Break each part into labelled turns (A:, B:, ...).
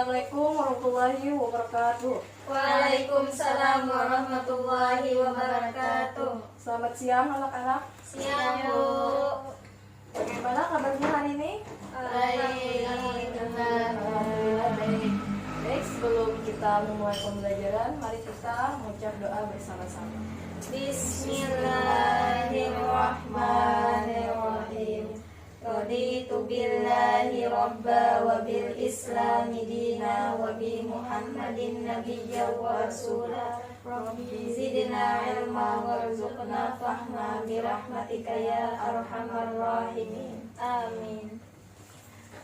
A: Assalamualaikum warahmatullahi wabarakatuh.
B: Waalaikumsalam warahmatullahi wabarakatuh.
A: Selamat siang anak-anak.
B: Siang, Bu.
A: Bagaimana kabarnya hari ini?
B: Baik.
A: Alhamdulillah baik. Baik, sebelum kita memulai pembelajaran, mari kita mengucap doa bersama-sama.
B: Bismillahirrahmanirrahim. Raditu billahi rabba wa bil islami dina wa bi muhammadin nabiyya wa rasula. Rabbi zidna ilma warzuqna fahma bi rahmatika ya arhamar rahimin. Amin.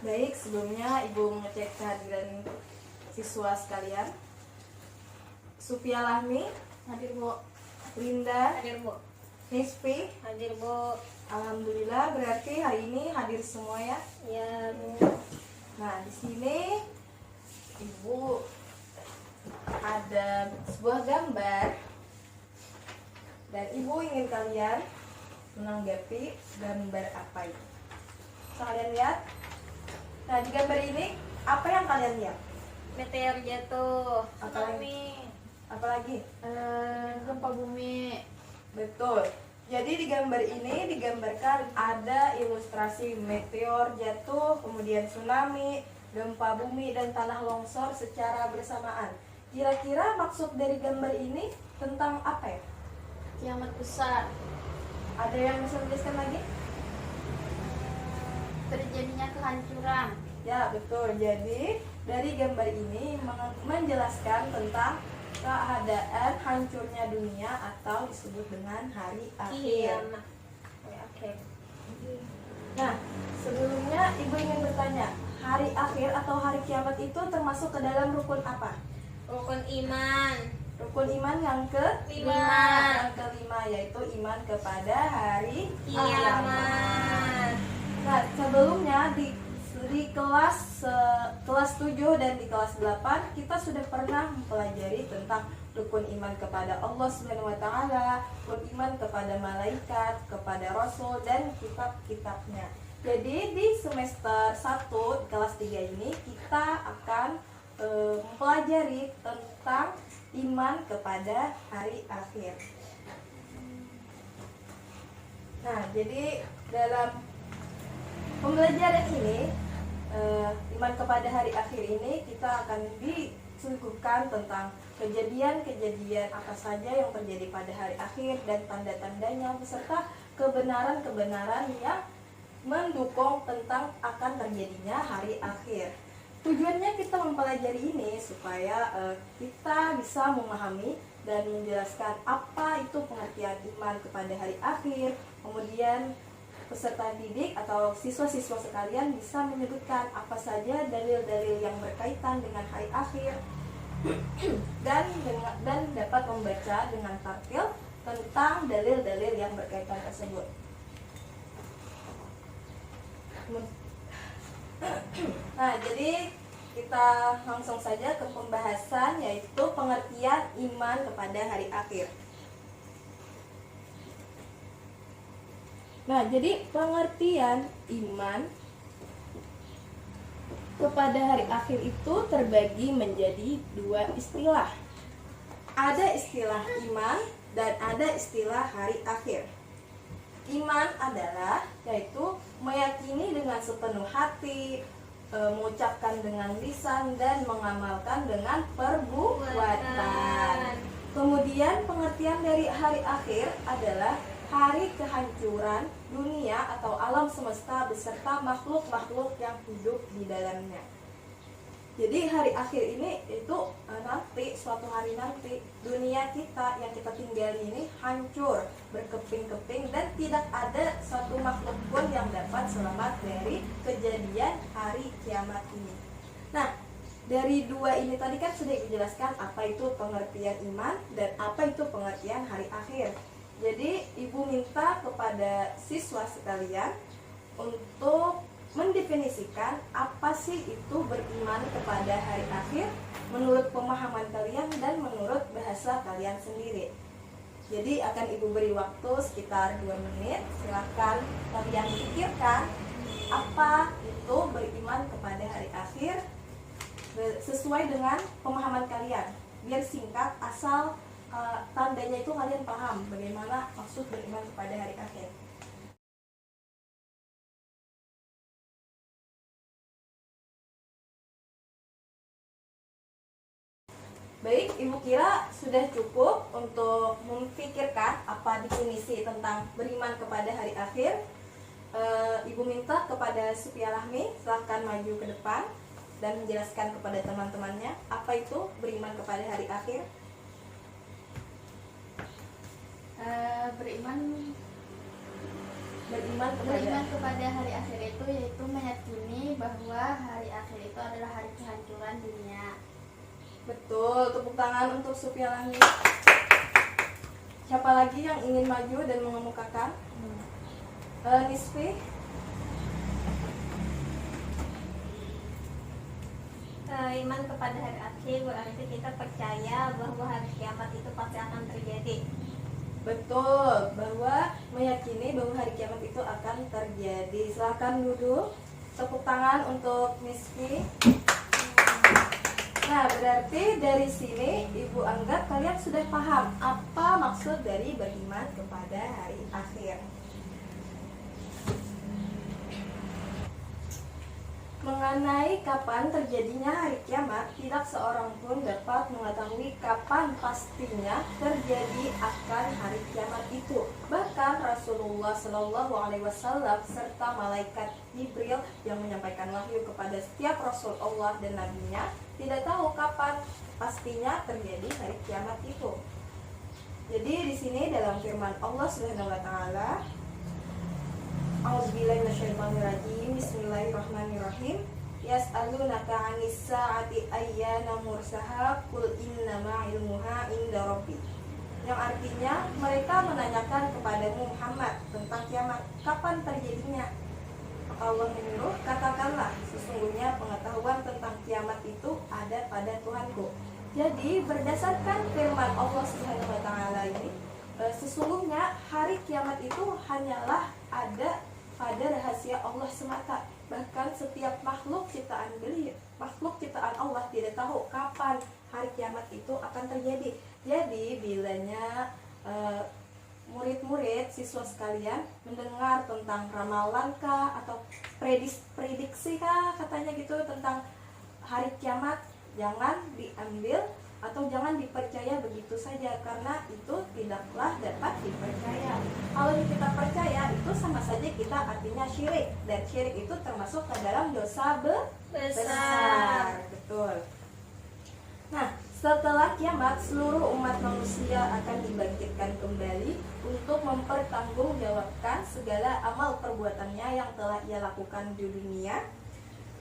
A: Baik, sebelumnya Ibu mengecek kehadiran siswa sekalian. Supia Lahmi,
B: Hadir, Bu.
A: Linda,
B: Hadir, Bu.
A: Nisfi.
B: Hadir, Bu.
A: Alhamdulillah, berarti hari ini hadir semua ya.
B: Ya, Bu.
A: Nah, di sini Ibu ada sebuah gambar dan Ibu ingin kalian menanggapi gambar apa itu. Kalian lihat. Nah, di gambar ini apa yang kalian lihat?
B: Meteor jatuh.
A: Apalagi? Apalagi?
B: Gempa bumi.
A: Betul. Jadi di gambar ini digambarkan ada ilustrasi meteor jatuh, kemudian tsunami, gempa bumi, dan tanah longsor secara bersamaan. Kira-kira maksud dari gambar ini tentang apa ya?
B: Kiamat besar.
A: Ada yang bisa menjelaskan lagi?
B: Terjadinya kehancuran.
A: Ya, betul. Jadi dari gambar ini menjelaskan tentang keadaan hancurnya dunia atau disebut dengan hari akhir.
B: Kiamat. Oke.
A: Nah, sebelumnya Ibu ingin bertanya, hari akhir atau hari kiamat itu termasuk ke dalam rukun apa?
B: Rukun iman.
A: Rukun iman yang
B: Lima.
A: yang kelima, yaitu iman kepada hari kiamat.
B: Kiamat.
A: Nah, sebelumnya di kelas 7 dan di kelas 8 kita sudah pernah mempelajari tentang rukun iman kepada Allah Subhanahu wa taala, rukun iman kepada malaikat, kepada rasul dan kitab-kitabnya. Jadi di semester 1 kelas 3 ini kita akan mempelajari tentang iman kepada hari akhir. Nah, jadi dalam pembelajaran ini iman kepada hari akhir ini kita akan disuguhkan tentang kejadian-kejadian apa saja yang terjadi pada hari akhir dan tanda-tandanya beserta kebenaran-kebenaran yang mendukung tentang akan terjadinya hari akhir. Tujuannya kita mempelajari ini supaya kita bisa memahami dan menjelaskan apa itu pengertian iman kepada hari akhir. Kemudian peserta didik atau siswa-siswa sekalian bisa menyebutkan apa saja dalil-dalil yang berkaitan dengan hari akhir dan dapat membaca dengan tartil tentang dalil-dalil yang berkaitan tersebut. Nah, jadi kita langsung saja ke pembahasan, yaitu pengertian iman kepada hari akhir. Nah, jadi pengertian iman kepada hari akhir itu terbagi menjadi dua istilah. Ada istilah iman dan ada istilah hari akhir. Iman adalah yaitu meyakini dengan sepenuh hati, mengucapkan dengan lisan dan mengamalkan dengan perbuatan. Kemudian pengertian dari hari akhir adalah hari kehancuran dunia atau alam semesta beserta makhluk-makhluk yang hidup di dalamnya. Jadi hari akhir ini itu nanti, suatu hari nanti dunia kita yang kita tinggali ini hancur, berkeping-keping dan tidak ada suatu makhluk pun yang dapat selamat dari kejadian hari kiamat ini. Nah, dari dua ini tadi kan sudah dijelaskan apa itu pengertian iman dan apa itu pengertian hari akhir. Jadi Ibu minta kepada siswa sekalian untuk mendefinisikan apa sih itu beriman kepada hari akhir menurut pemahaman kalian dan menurut bahasa kalian sendiri. Jadi akan Ibu beri waktu sekitar 2 menit. Silakan kalian pikirkan apa itu beriman kepada hari akhir sesuai dengan pemahaman kalian. Biar singkat, asal tandanya itu kalian paham bagaimana maksud beriman kepada hari akhir. Baik, Ibu kira sudah cukup untuk memikirkan apa definisi tentang beriman kepada hari akhir. Ibu minta kepada Supia Lahmi, silahkan maju ke depan dan menjelaskan kepada teman-temannya apa itu beriman kepada hari akhir.
C: Beriman kepada hari akhir itu yaitu meyakini bahwa hari akhir itu adalah hari kehancuran dunia.
A: Betul, tepuk tangan untuk Supia Lahmi. Siapa lagi yang ingin maju dan mengemukakan? Nisfi.
B: Iman kepada hari akhir berarti kita percaya bahwa hari kiamat itu pasti akan terjadi.
A: Betul, bahwa meyakini bahwa hari kiamat itu akan terjadi. Silakan duduk. Tepuk tangan untuk Nisfi. Nah, berarti dari sini Ibu anggap kalian sudah paham apa maksud dari beriman kepada hari akhir. Mengenai kapan terjadinya hari kiamat, tidak seorang pun dapat mengetahui kapan pastinya terjadi akan hari kiamat itu. Bahkan Rasulullah Shallallahu Alaihi Wasallam serta malaikat Jibril yang menyampaikan wahyu kepada setiap Rasul Allah dan Nabi-Nya tidak tahu kapan pastinya terjadi hari kiamat itu. Jadi di sini dalam firman Allah Subhanahu Wa Taala, A'udzubillahi minasyaitonirrajim. Bismillahirrahmanirrahim. Yas'alunaka 'anis sa'ati ayyana mursaha qul innama 'ilmuha 'inda rabbi. Yang artinya mereka menanyakan kepadamu Muhammad tentang kiamat, kapan terjadinya? Maka Allah menyuruh, katakanlah sesungguhnya pengetahuan tentang kiamat itu ada pada Tuhanku. Jadi berdasarkan firman Allah Subhanahu Wa Taala ini, sesungguhnya hari kiamat itu hanyalah ada pada rahasia Allah semata. Bahkan setiap makhluk ciptaan Allah tidak tahu kapan hari kiamat itu akan terjadi. Jadi bilanya murid-murid, siswa sekalian mendengar tentang ramalan kah atau prediksi kah katanya gitu tentang hari kiamat, jangan diambil atau jangan dipercaya begitu saja, karena itu tidaklah dapat dipercaya. Kalau kita percaya itu sama saja kita artinya syirik, dan syirik itu termasuk ke dalam dosa besar. Betul. Nah, setelah kiamat seluruh umat manusia akan dibangkitkan kembali untuk mempertanggungjawabkan segala amal perbuatannya yang telah ia lakukan di dunia,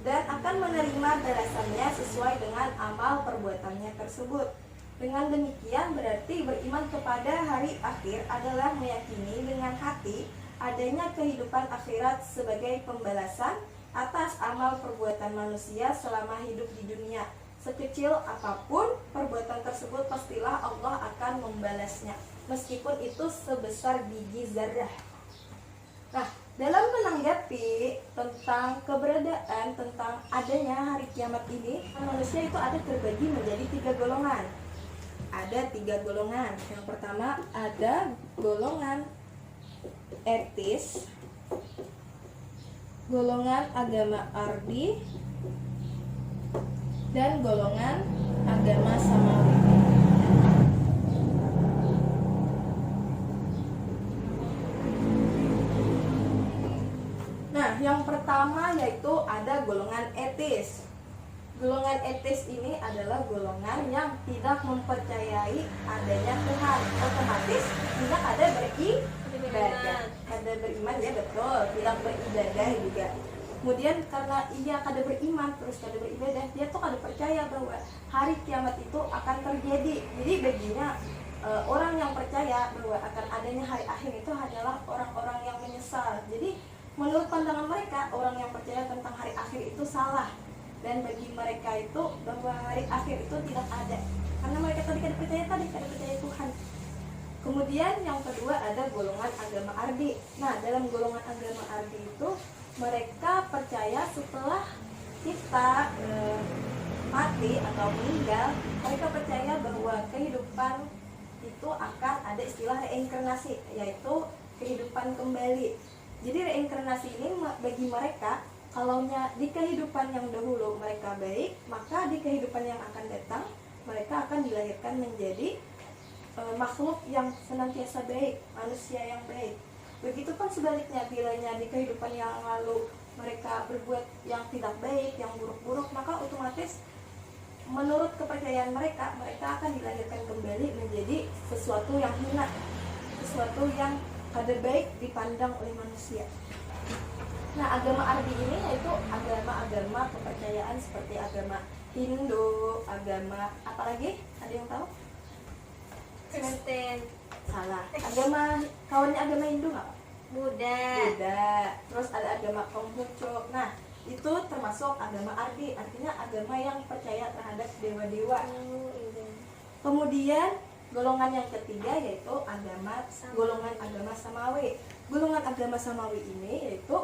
A: dan akan menerima balasannya sesuai dengan amal perbuatannya tersebut. Dengan demikian berarti beriman kepada hari akhir adalah meyakini dengan hati adanya kehidupan akhirat sebagai pembalasan atas amal perbuatan manusia selama hidup di dunia. Sekecil apapun perbuatan tersebut, pastilah Allah akan membalasnya, meskipun itu sebesar biji zarah. Nah, dalam menanggapi tentang keberadaan, tentang adanya hari kiamat ini, manusia itu ada terbagi menjadi 3 golongan. Ada 3 golongan. Yang pertama ada golongan etis, golongan agama ardi, dan golongan agama samawi. Nah, yang pertama yaitu ada golongan etis. Golongan etis ini adalah golongan yang tidak mempercayai adanya Tuhan. Otomatis tidak ada beribadah. Ada beriman, ya betul, tidak beribadah juga. Kemudian karena ia kada beriman terus kada beribadah, dia tuh kada percaya bahwa hari kiamat itu akan terjadi. Jadi baginya orang yang percaya bahwa akan adanya hari akhir itu hanyalah orang-orang yang menyesal. Jadi menurut pandangan mereka, orang yang percaya tentang hari akhir itu salah. Dan bagi mereka itu bahwa hari akhir itu tidak ada, karena mereka tadi kada percaya Tuhan. Kemudian yang kedua ada golongan agama ardi. Nah, dalam golongan agama ardi itu mereka percaya setelah kita mati atau meninggal, mereka percaya bahwa kehidupan itu akan ada istilah reinkarnasi, yaitu kehidupan kembali. Jadi reinkarnasi ini bagi mereka, kalaunya di kehidupan yang dahulu mereka baik, maka di kehidupan yang akan datang mereka akan dilahirkan menjadi makhluk yang senantiasa baik, manusia yang baik. Begitupun sebaliknya, bilanya di kehidupan yang lalu mereka berbuat yang tidak baik, yang buruk-buruk, maka otomatis menurut kepercayaan mereka, mereka akan dilahirkan kembali menjadi sesuatu yang hina, sesuatu yang kada baik dipandang oleh manusia. Nah, agama Ardi ini yaitu agama-agama kepercayaan seperti agama Hindu, agama apa lagi? Ada yang tahu?
B: Kristen,
A: Salah. Kawannya agama Hindu nggak?
B: Buddha.
A: Terus ada agama Konghucu. Nah, itu termasuk agama Ardi, artinya agama yang percaya terhadap dewa-dewa. Kemudian golongan yang ketiga yaitu golongan agama Samawi. Golongan agama Samawi ini yaitu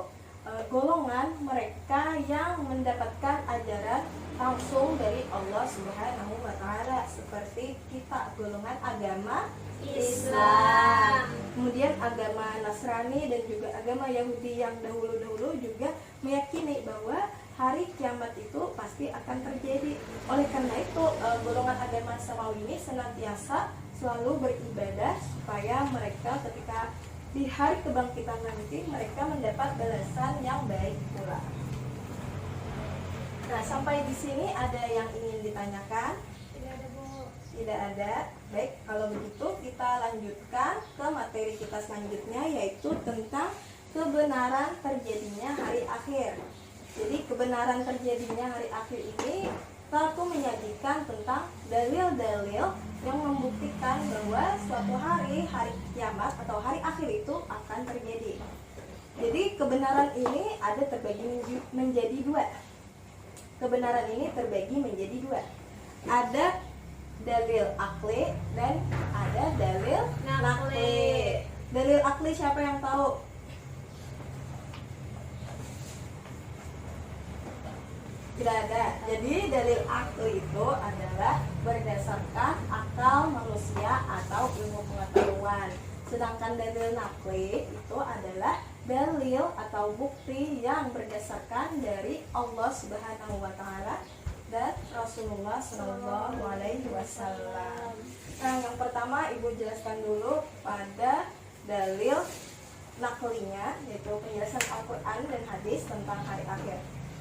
A: golongan mereka yang mendapatkan ajaran langsung dari Allah Subhanahu wa Ta'ala, seperti kita, golongan agama Islam. Kemudian agama Nasrani dan juga agama Yahudi yang dahulu-dahulu juga meyakini bahwa hari kiamat itu pasti akan terjadi. Oleh karena itu golongan agama Samawi ini senantiasa selalu beribadah supaya mereka ketika di hari kebangkitan nanti mereka mendapat balasan yang baik pula. Nah, sampai di sini ada yang ingin ditanyakan?
B: Tidak ada, Bu.
A: Tidak ada. Baik, kalau begitu kita lanjutkan ke materi kita selanjutnya, yaitu tentang kebenaran terjadinya hari akhir. Jadi kebenaran terjadinya hari akhir ini aku menyajikan tentang dalil-dalil yang membuktikan bahwa suatu hari kiamat atau hari akhir itu akan terjadi. Jadi kebenaran ini ada terbagi menjadi dua. Kebenaran ini terbagi menjadi dua. Ada dalil akli dan ada dalil nakli. Dalil akli siapa yang tahu? Tidak ada. Jadi dalil akli itu adalah berdasarkan akal manusia atau ilmu pengetahuan. Sedangkan dalil nakli itu adalah dalil atau bukti yang berdasarkan dari Allah Subhanahu wa Ta'ala dan Rasulullah Shallallahu Alaihi Wasallam. Nah, yang pertama Ibu jelaskan dulu pada dalil naklinya, yaitu penjelasan Al-Quran dan hadis tentang hari akhir.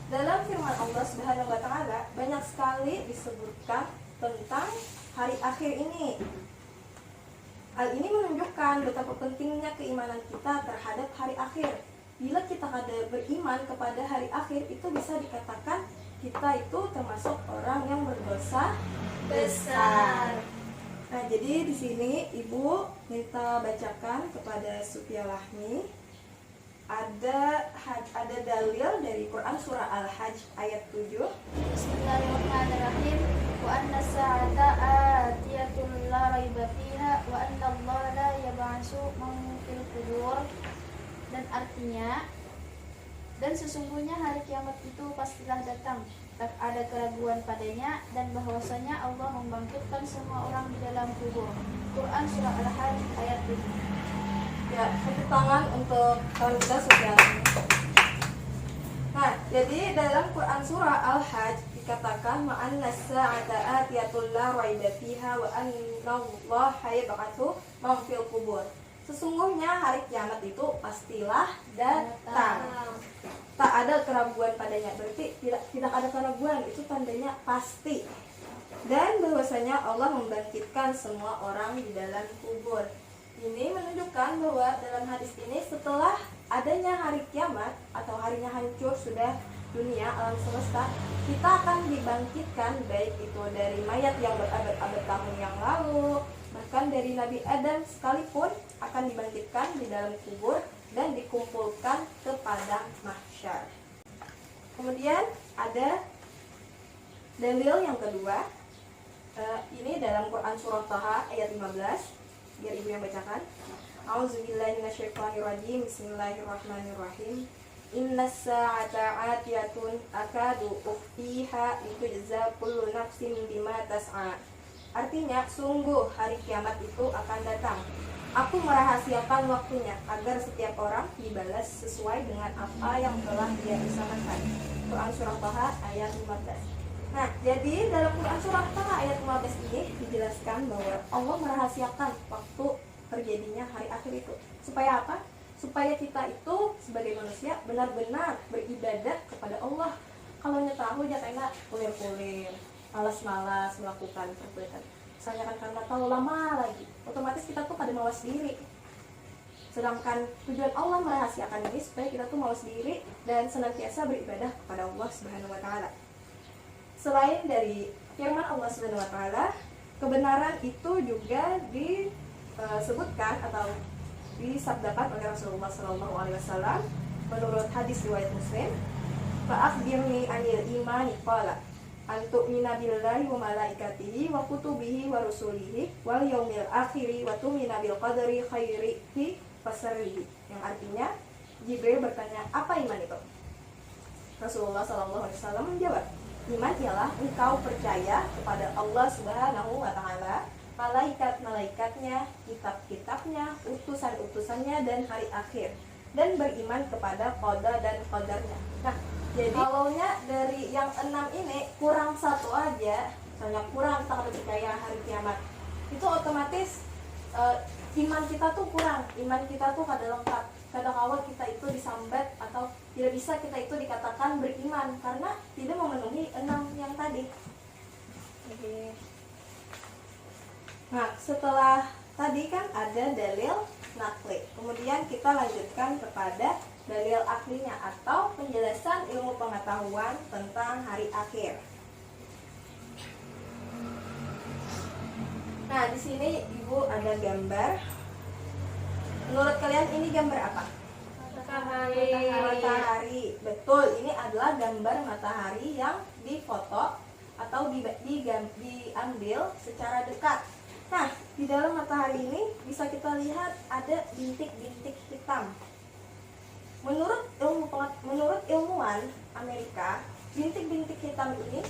A: Dalam firman Allah Subhanahu wa Ta'ala banyak sekali disebutkan tentang hari akhir ini. Hal ini menunjukkan betapa pentingnya keimanan kita terhadap hari akhir. Bila kita ada beriman kepada hari akhir, itu bisa dikatakan kita itu termasuk orang yang berdosa besar. Nah, jadi di sini Ibu minta bacakan kepada Supia Lahmi. Ada dalil dari Quran surah Al-Hajj ayat 7.
C: Bismillahirrahmanirrahim. Wa anna sa'ata atiyatun la raiba fiha wa anna Allah la yab'atsu man fil qubur. Dan artinya, dan sesungguhnya hari kiamat itu pastilah datang, tak ada keraguan padanya, dan bahwasanya Allah membangkitkan semua orang di dalam kubur. Quran surah Al-Hajj ayat 7.
A: Ya, tepuk tangan untuk kawan kita sudah. Nah, jadi dalam Quran surah Al-Hajj dikatakan ma'anna sa'ata atiyatul la raiba fiha wa anna Allah yab'atsu man fil qubur. Sesungguhnya hari kiamat itu pastilah datang. Tak ada keraguan padanya. Berarti tidak ada keraguan, itu tandanya pasti. Dan bahwasanya Allah membangkitkan semua orang di dalam kubur. Ini menunjukkan bahwa dalam hadis ini setelah adanya hari kiamat atau harinya hancur sudah dunia alam semesta, kita akan dibangkitkan, baik itu dari mayat yang berabad-abad tahun yang lalu, bahkan dari Nabi Adam sekalipun akan dibangkitkan di dalam kubur dan dikumpulkan ke padang mahsyar. Kemudian ada dalil yang kedua, ini dalam Quran surah Taha ayat 15. Biar Ibu yang bacakan. A'udzubillahi minasyaitonirrajim. Bismillahirrahmanirrahim. Innas sa'ata atiyatun akadu ukhfiha litujza kullu nafsin bima tas'a. Artinya, sungguh hari kiamat itu akan datang. Aku merahasiakan waktunya agar setiap orang dibalas sesuai dengan apa yang telah dia usahakan. Quran surah Taha ayat 15. Nah, jadi dalam Quran surah Taha ayat 15 ini dijelaskan bahwa Allah merahasiakan waktu terjadinya hari akhir itu. Supaya apa? Supaya kita itu sebagai manusia benar-benar beribadah kepada Allah. Kalau tahu ya karena kulir-kulir, malas-malas melakukan perbuatan. Misalnya kan karena tahu lama lagi, otomatis kita tuh pada malas diri. Sedangkan tujuan Allah merahasiakan ini supaya kita tuh malas diri dan senantiasa beribadah kepada Allah Subhanahu wa taala. Selain dari firman Allah Subhanahu wa taala, kebenaran itu juga disebutkan atau disabdakan oleh Rasulullah Sallallahu Alaihi Wasallam menurut hadis riwayat Muslim. Fa'akhbirni anil imani qala antu'mina billahi wa malaikatihi wa kutubihi wa rusulihi wal yaumil akhiri wa tu'mina bil qadari khairihi wa syarrihi. Yang artinya Jibril bertanya, apa iman itu? Rasulullah Sallallahu Alaihi Wasallam menjawab, iman ialah engkau percaya kepada Allah Subhanahu wa taala, malaikat-malaikatnya, kitab-kitabnya, utusan-utusannya, dan hari akhir, dan beriman kepada qada dan qadarnya. Nah, jadi kalaunya dari yang 6 ini kurang satu aja, misalnya kurang kita percaya hari kiamat, itu otomatis iman kita tuh kurang, iman kita tuh kada lengkap. Kadang awal kita itu disambat atau tidak bisa kita itu dikatakan beriman karena tidak memenuhi 6 yang tadi. Oke. Nah, setelah tadi kan ada dalil nakli. Kemudian kita lanjutkan kepada dalil aklinya atau penjelasan ilmu pengetahuan tentang hari akhir. Nah, di sini Ibu ada gambar. Menurut kalian ini gambar apa? Matahari. Betul, ini adalah gambar matahari yang difoto atau diambil secara dekat. Nah, di dalam matahari ini bisa kita lihat ada bintik-bintik hitam. Menurut ilmuwan Amerika, bintik-bintik hitam ini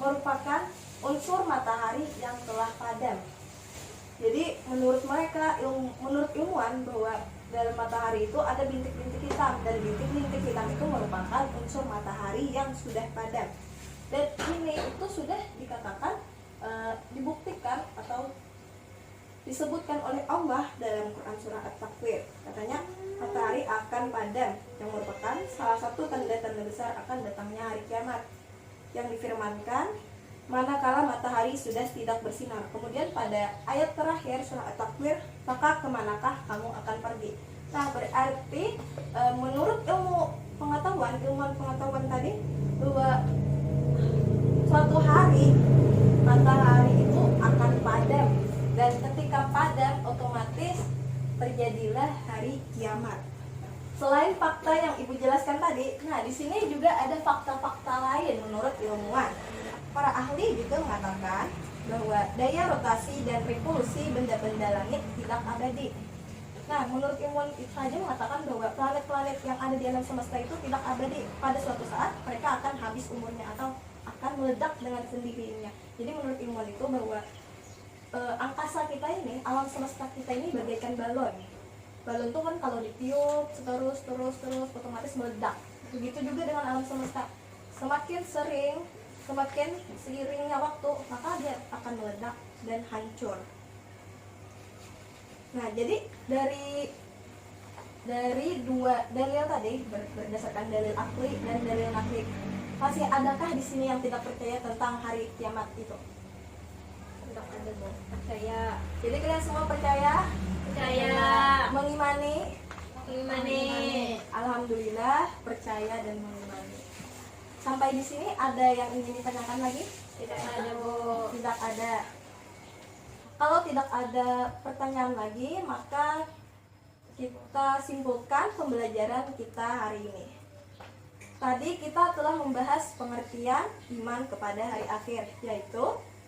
A: merupakan unsur matahari yang telah padam. Jadi menurut mereka, menurut ilmuwan bahwa dalam matahari itu ada bintik-bintik hitam, dan bintik-bintik hitam itu merupakan unsur matahari yang sudah padam. Dan ini itu sudah dikatakan dibuktikan atau disebutkan oleh Allah dalam Quran surah At-Takwir. Katanya matahari akan padam, yang merupakan salah satu tanda-tanda besar akan datangnya hari kiamat, yang difirmankan manakala matahari sudah tidak bersinar. Kemudian pada ayat terakhir surah At-Takwir, maka kemanakah kamu akan pergi. Nah, berarti menurut ilmuwan pengetahuan tadi, bahwa suatu hari matahari itu akan padam, dan ketika padam otomatis terjadilah hari kiamat. Selain fakta yang Ibu jelaskan tadi, nah di sini juga ada fakta-fakta lain menurut ilmuwan. Para ahli juga mengatakan bahwa daya rotasi dan revolusi benda-benda langit tidak abadi. Nah, menurut ilmuwan itu saja mengatakan bahwa planet-planet yang ada di alam semesta itu tidak abadi. Pada suatu saat mereka akan habis umurnya atau akan meledak dengan sendirinya. Jadi menurut ilmuwan itu bahwa angkasa kita ini, alam semesta kita ini bagaikan balon. Balon itu kan kalau ditiup terus otomatis meledak. Begitu juga dengan alam semesta. Semakin seiringnya waktu, maka dia akan meledak dan hancur. Nah, jadi dari dua dalil tadi, berdasarkan dalil akli dan dalil nakli, masih adakah di sini yang tidak percaya tentang hari kiamat itu? Tidak ada, Bu. Percaya. Jadi kalian semua percaya?
B: Percaya.
A: Mengimani?
B: Alhamdulillah,
A: percaya dan mengimani. Sampai di sini ada yang ingin ditanyakan lagi?
B: tidak ada, Bu.
A: Tidak ada. Kalau tidak ada pertanyaan lagi, maka kita simpulkan pembelajaran kita hari ini. Tadi kita telah membahas pengertian iman kepada hari akhir, yaitu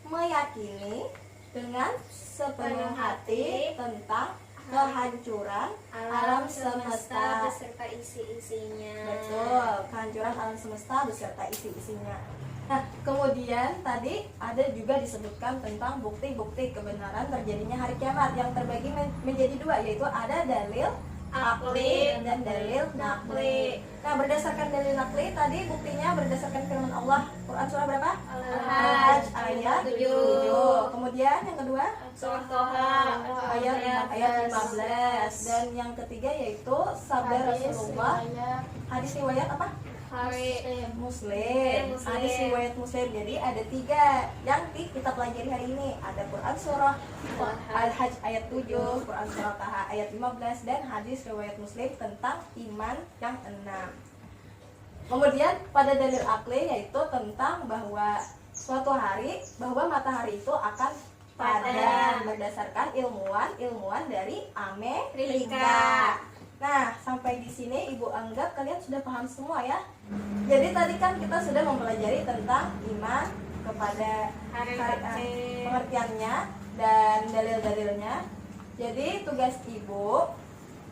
A: meyakini dengan sepenuh hati tentang kehancuran alam semesta.
B: beserta isi-isinya.
A: Betul, kehancuran alam semesta beserta isi-isinya. Nah, kemudian tadi ada juga disebutkan tentang bukti-bukti kebenaran terjadinya hari kiamat yang terbagi menjadi dua, yaitu ada dalil akli dan dalil nakli. Nah, berdasarkan dalil nakli tadi buktinya berdasarkan firman Allah, Quran surah berapa? Al-Hajj ayat 7. Kemudian yang kedua
B: Surah Toha
A: ayat 15, dan yang ketiga yaitu sabda Rasulullah, hadis riwayat apa?
B: hari
A: Muslim. Hadis riwayat Muslim. Jadi ada 3 yang kita pelajari hari ini. Ada Quran surah Al-Hajj ayat 7, Quran surah Taha ayat 15, dan hadis riwayat Muslim tentang iman yang 6. Kemudian pada dalil akli yaitu tentang bahwa suatu hari bahwa matahari itu akan padam berdasarkan ilmuwan dari Amerika. Nah, sampai di sini Ibu anggap kalian sudah paham semua ya. Jadi tadi kan kita sudah mempelajari tentang iman kepada hari pengertiannya dan dalil-dalilnya. Jadi tugas Ibu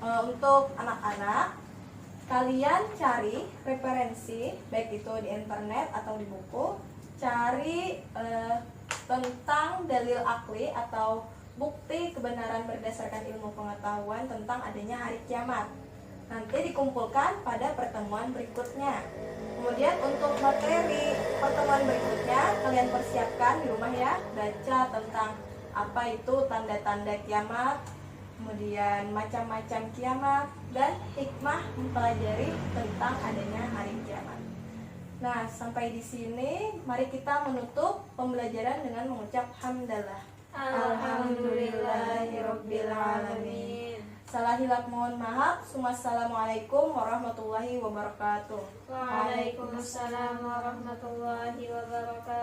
A: untuk anak-anak, kalian cari referensi baik itu di internet atau di buku, cari tentang dalil akli atau bukti kebenaran berdasarkan ilmu pengetahuan tentang adanya hari kiamat. Nanti dikumpulkan pada pertemuan berikutnya. Kemudian untuk materi pertemuan berikutnya kalian persiapkan di rumah ya, baca tentang apa itu tanda-tanda kiamat, kemudian macam-macam kiamat, dan hikmah mempelajari tentang adanya hari kiamat. Nah, sampai di sini mari kita menutup pembelajaran dengan mengucap hamdalah. Alhamdulillahirabbil alamin. Salah hilap mohon maaf. Assalamualaikum warahmatullahi wabarakatuh.
B: Waalaikumsalam warahmatullahi wabarakatuh.